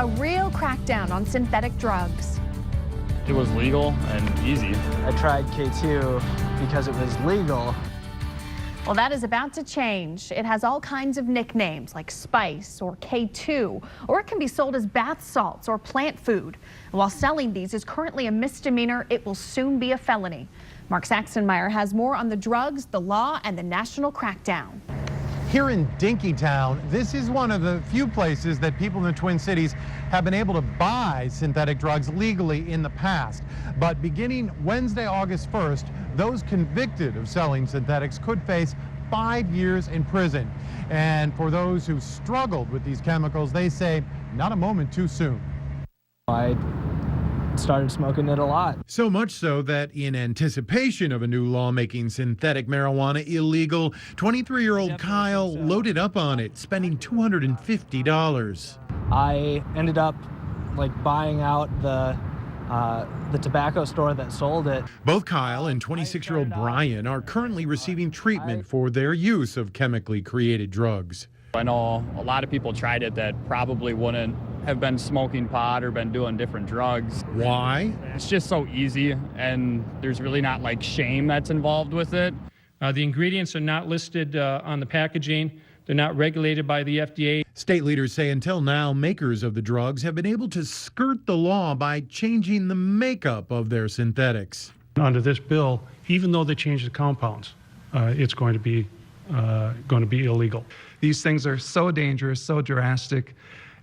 a real crackdown on synthetic drugs. It was legal and easy. I tried K2 because it was legal. Well, that is about to change. It has all kinds of nicknames like Spice or K2, or it can be sold as bath salts or plant food. While selling these is currently a misdemeanor, it will soon be a felony. Mark Saxenmeyer has more on the drugs, the law, and the national crackdown. Here in Dinkytown, this is one of the few places that people in the Twin Cities have been able to buy synthetic drugs legally in the past. But beginning Wednesday, August 1st, those convicted of selling synthetics could face 5 years in prison. And for those who struggled with these chemicals, they say not a moment too soon. I started smoking it a lot. So much so that in anticipation of a new law making synthetic marijuana illegal, 23-year-old Kyle loaded up on it, spending $250. I ended up buying out the tobacco store that sold it. Both Kyle and 26-year-old Brian are currently receiving treatment for their use of chemically created drugs. I know a lot of people tried it that probably wouldn't have been smoking pot or been doing different drugs. Why? It's just so easy, and there's really not shame that's involved with it. The ingredients are not listed on the packaging. They're not regulated by the FDA. State leaders say until now, makers of the drugs have been able to skirt the law by changing the makeup of their synthetics. Under this bill, even though they change the compounds, it's going to be illegal. These things are so dangerous, so drastic,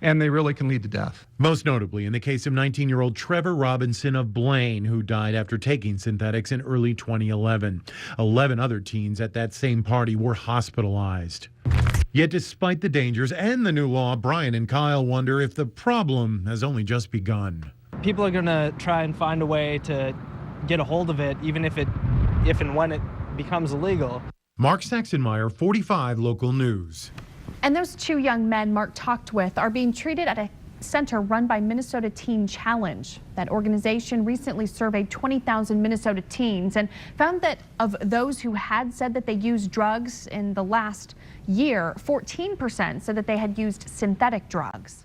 and they really can lead to death. Most notably in the case of 19-year-old Trevor Robinson of Blaine, who died after taking synthetics in early 2011. 11 other teens at that same party were hospitalized. Yet despite the dangers and the new law, Brian and Kyle wonder if the problem has only just begun. People are going to try and find a way to get a hold of it, even if and when it becomes illegal. Mark Saxenmeyer, 45 Local News. And those 2 young men Mark talked with are being treated at a center run by Minnesota Teen Challenge. That organization recently surveyed 20,000 Minnesota teens and found that of those who had said that they used drugs in the last year, 14% said that they had used synthetic drugs.